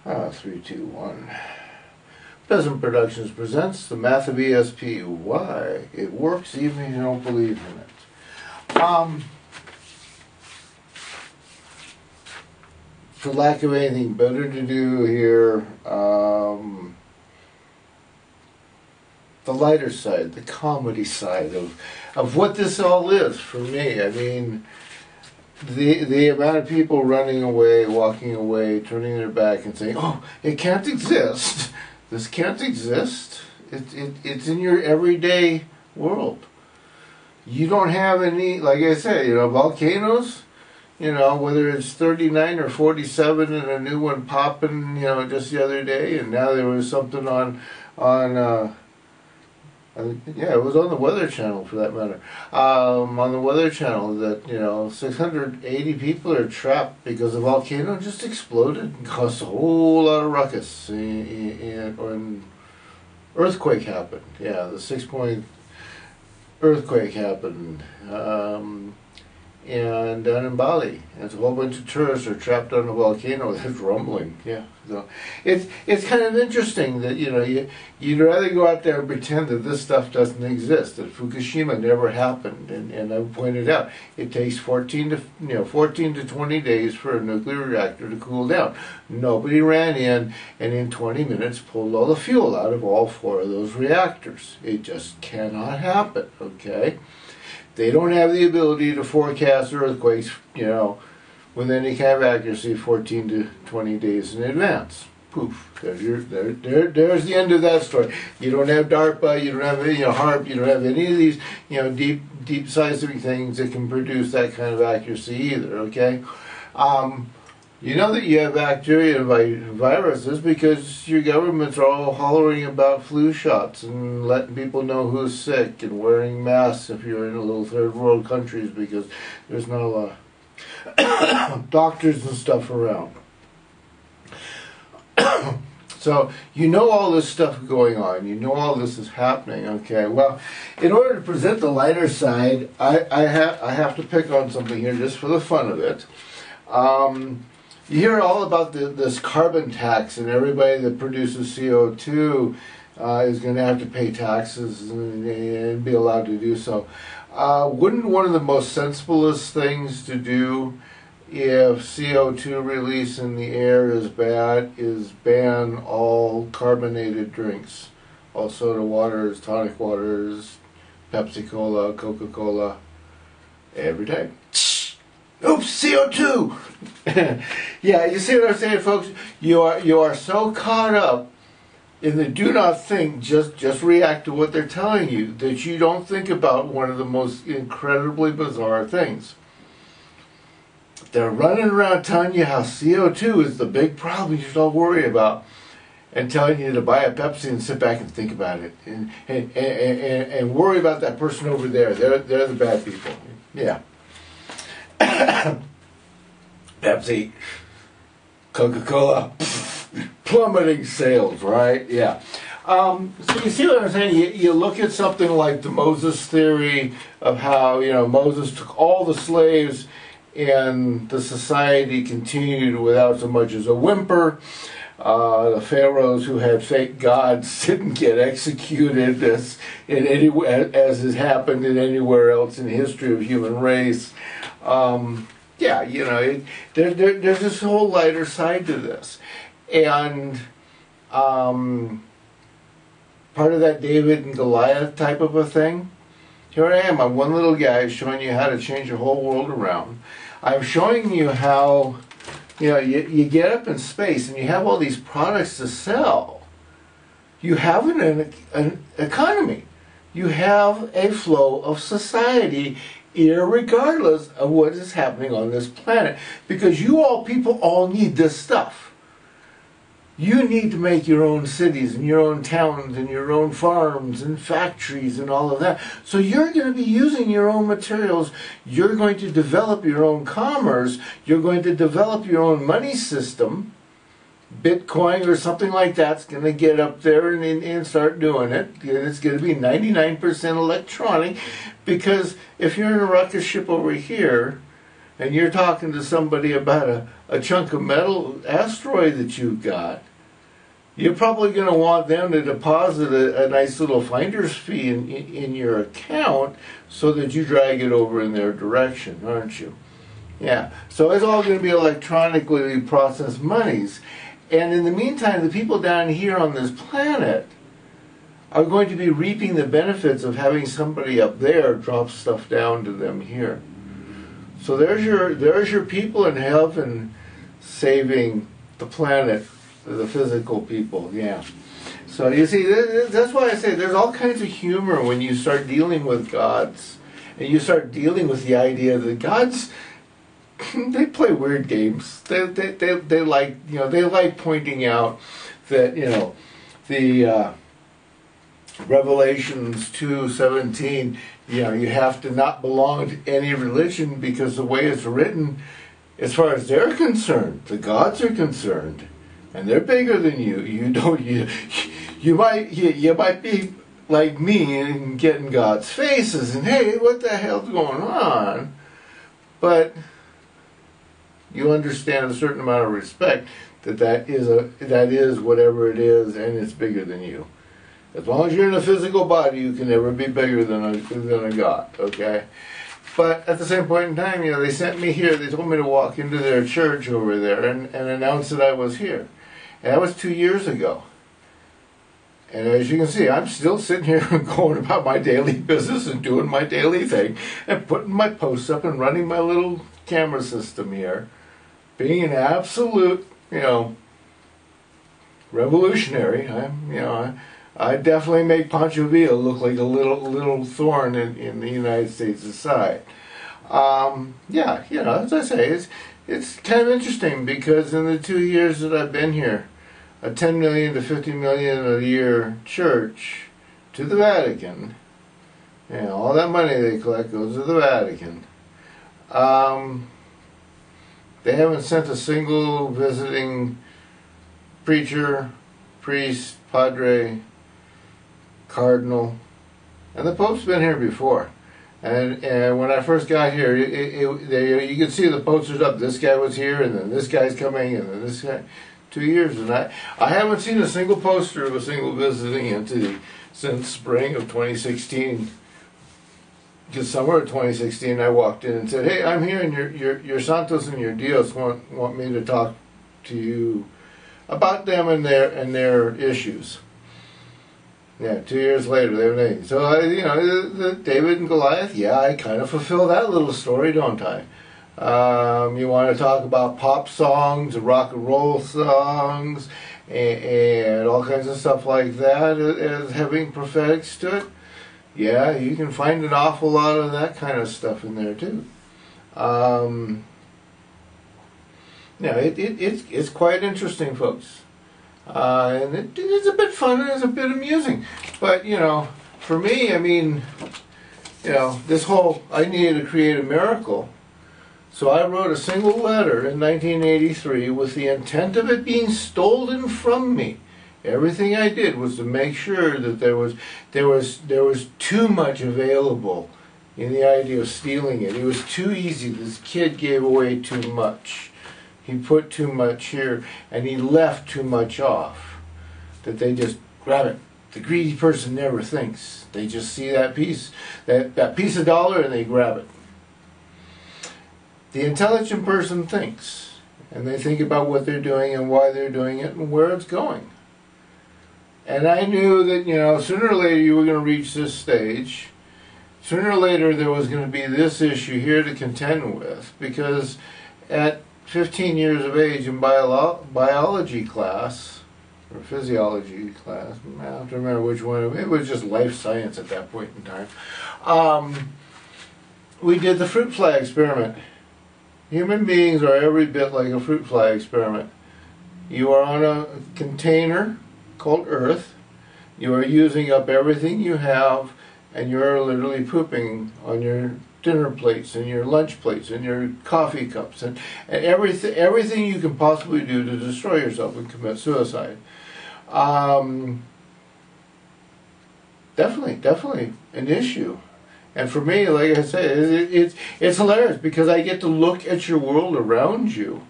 3, 2, 1. Peasant Productions presents the Math of ESP. Why? It works even if you don't believe in it. For lack of anything better to do here, the lighter side, the comedy side of what this all is for me. I mean, the amount of people running away, walking away, turning their back and saying, "Oh, it can't exist. This can't exist. It's in your everyday world. You don't have any, like I said, volcanoes, whether it's 39 or 47 and a new one popping, just the other day, and now there was something it was on the Weather Channel for that matter. On the Weather Channel that, 680 people are trapped because the volcano just exploded and caused a whole lot of ruckus. And earthquake happened. Yeah, the 6-point earthquake happened. And down in Bali, and a whole bunch of tourists are trapped on a volcano that's rumbling. Yeah, so it's kind of interesting that you'd rather go out there and pretend that this stuff doesn't exist, that Fukushima never happened, and I pointed out it takes 14 to 20 days for a nuclear reactor to cool down. Nobody ran in and in 20 minutes pulled all the fuel out of all 4 of those reactors. It just cannot happen. Okay. They don't have the ability to forecast earthquakes, with any kind of accuracy 14 to 20 days in advance. Poof. There's the end of that story. You don't have DARPA, you don't have HARP, you don't have any of these, deep seismic things that can produce that kind of accuracy either, okay? You know that you have bacteria and viruses because your governments are all hollering about flu shots and letting people know who's sick and wearing masks if you're in a little third world countries because there's not a lot of doctors and stuff around. So all this stuff going on. All this is happening. Okay. Well, in order to present the lighter side, I have to pick on something here just for the fun of it. You hear all about this carbon tax, and everybody that produces CO2 is going to have to pay taxes and be allowed to do so. Wouldn't one of the most sensiblest things to do if CO2 release in the air is bad is ban all carbonated drinks, all soda waters, tonic waters, Pepsi-Cola, Coca-Cola, every day. Oops, CO2! Yeah, you see what I'm saying, folks? You are so caught up in the do not think, just react to what they're telling you, that you don't think about one of the most incredibly bizarre things. They're running around telling you how CO2 is the big problem you don't worry about, and telling you to buy a Pepsi and sit back and think about it, and worry about that person over there. They're the bad people. Yeah. Pepsi, Coca-Cola, plummeting sales, right? Yeah. So you see what I'm saying? You look at something like the Moses theory of how, Moses took all the slaves and the society continued without so much as a whimper. The pharaohs who had fake gods didn't get executed as has happened in anywhere else in the history of human race. There's this whole lighter side to this, and part of that David and Goliath type of a thing. Here I am, I'm one little guy showing you how to change the whole world around. I'm showing you how you get up in space and you have all these products to sell. You have an economy. You have a flow of society, irregardless of what is happening on this planet. Because people all need this stuff. You need to make your own cities and your own towns and your own farms and factories and all of that. So you're going to be using your own materials. You're going to develop your own commerce. You're going to develop your own money system. Bitcoin or something like that's going to get up there and start doing it. It's going to be 99% electronic, because if you're in a rocket ship over here and you're talking to somebody about a chunk of metal asteroid that you've got, you're probably going to want them to deposit a nice little finder's fee in your account so that you drag it over in their direction, aren't you? Yeah, so it's all going to be electronically processed monies. And in the meantime, the people down here on this planet are going to be reaping the benefits of having somebody up there drop stuff down to them here. So there's your people in heaven saving the planet, the physical people, yeah. So you see, that's why I say there's all kinds of humor when you start dealing with gods. And you start dealing with the idea that gods, they play weird games. They like, you know, they like pointing out that, you know, the Revelations 2:17, you know, you have to not belong to any religion because the way it's written, as far as they're concerned, the gods are concerned, and they're bigger than you. You might be like me and get in God's faces and, hey, what the hell's going on? But you understand a certain amount of respect that is whatever it is, and it's bigger than you. As long as you're in a physical body, you can never be bigger than a God, okay? But at the same point in time, you know, they sent me here. They told me to walk into their church over there and announce that I was here. And that was 2 years ago. And as you can see, I'm still sitting here going about my daily business and doing my daily thing and putting my posts up and running my little camera system here. Being an absolute, you know, revolutionary. I definitely make Pancho Villa look like a little thorn in the United States' side. Yeah, you know, as I say, it's kind of interesting because in the 2 years that I've been here, a 10 million to 50 million a year church to the Vatican, you know, all that money they collect goes to the Vatican. They haven't sent a single visiting preacher, priest, padre, cardinal, and the Pope's been here before. And when I first got here, you could see the posters up. This guy was here, and then this guy's coming, and then this guy. 2 years, and I haven't seen a single poster of a single visiting entity since spring of 2016. Because summer of 2016, I walked in and said, "Hey, I'm here, and your Santos and your Dios want me to talk to you about them and their issues." Yeah, 2 years later, they were so you know, the David and Goliath. Yeah, I kind of fulfill that little story, don't I? You want to talk about pop songs, rock and roll songs, and all kinds of stuff like that as having prophetics to it. Yeah, you can find an awful lot of that kind of stuff in there too. Yeah, it's quite interesting, folks. And it's a bit fun and it's a bit amusing. But, you know, for me, I mean, you know, I needed to create a miracle. So I wrote a single letter in 1983 with the intent of it being stolen from me. Everything I did was to make sure that there was too much available in the idea of stealing it. It was too easy. This kid gave away too much. He put too much here, and he left too much off. That they just grab it. The greedy person never thinks. They just see that piece of dollar, and they grab it. The intelligent person thinks, and they think about what they're doing and why they're doing it and where it's going. And I knew that, you know, sooner or later you were going to reach this stage. Sooner or later there was going to be this issue here to contend with, because at 15 years of age in biology class, or physiology class, I have to remember which one, it was just life science at that point in time, we did the fruit fly experiment. Human beings are every bit like a fruit fly experiment. You are on a container called Earth. You are using up everything you have, and you're literally pooping on your dinner plates and your lunch plates and your coffee cups and everything you can possibly do to destroy yourself and commit suicide. Definitely an issue. And for me, like I say, it's hilarious because I get to look at your world around you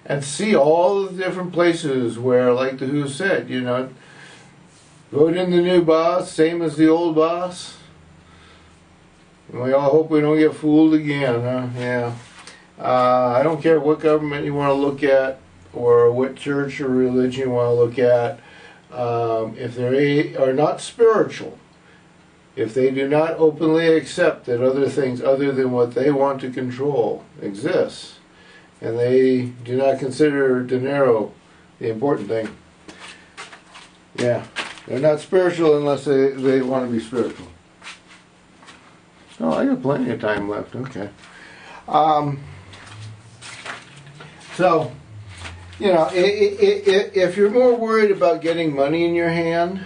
and see all the different places where, like the Who said, you know, vote in the new boss, same as the old boss. And we all hope we don't get fooled again, huh? Yeah. I don't care what government you want to look at, or what church or religion you want to look at. If they are not spiritual, if they do not openly accept that other things other than what they want to control exist, and they do not consider dinero the important thing, yeah, they're not spiritual unless they want to be spiritual. Oh, I got plenty of time left. Okay. So, you know, if you're more worried about getting money in your hand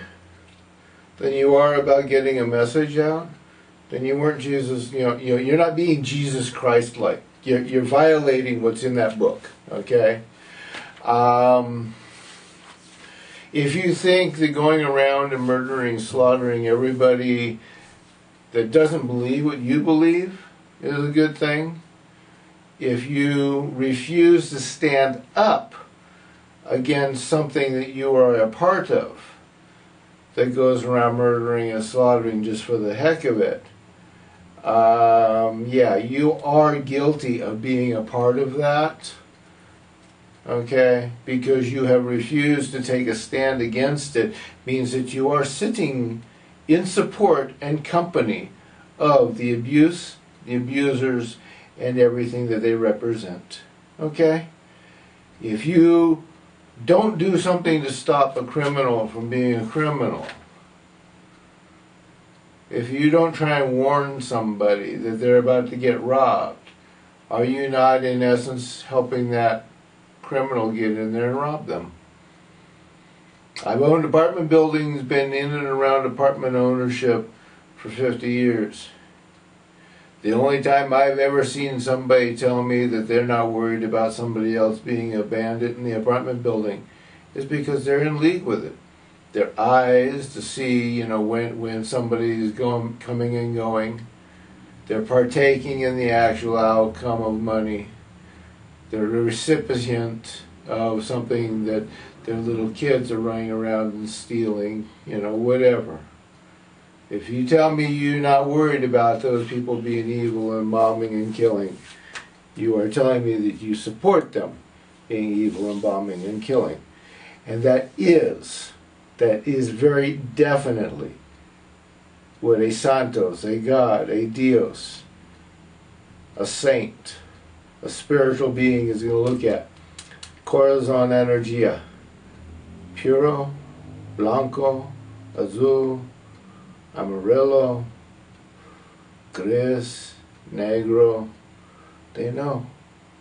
than you are about getting a message out, then you weren't Jesus. You're not being Jesus Christ-like. You're violating what's in that book. Okay. If you think that going around and murdering, slaughtering everybody that doesn't believe what you believe is a good thing, if you refuse to stand up against something that you are a part of that goes around murdering and slaughtering just for the heck of it, yeah, you are guilty of being a part of that, okay? Because you have refused to take a stand against it means that you are sitting in support and company of the abuse, the abusers, and everything that they represent. Okay? If you don't do something to stop a criminal from being a criminal, if you don't try and warn somebody that they're about to get robbed, are you not in essence helping that criminal get in there and rob them? I've owned apartment buildings, been in and around apartment ownership for 50 years. The only time I've ever seen somebody tell me that they're not worried about somebody else being a bandit in the apartment building is because they're in league with it. Their eyes to see, you know, when somebody is coming and going. They're partaking in the actual outcome of money. They're a recipient of something that their little kids are running around and stealing, you know, whatever. If you tell me you're not worried about those people being evil and bombing and killing, you are telling me that you support them being evil and bombing and killing. And that is very definitely what a santos, a god, a dios, a saint, a spiritual being is going to look at. Corazon energia, puro, blanco, azul, amarillo, gris, negro. They know.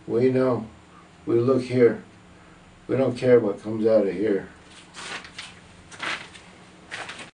We know. We look here. We don't care what comes out of here.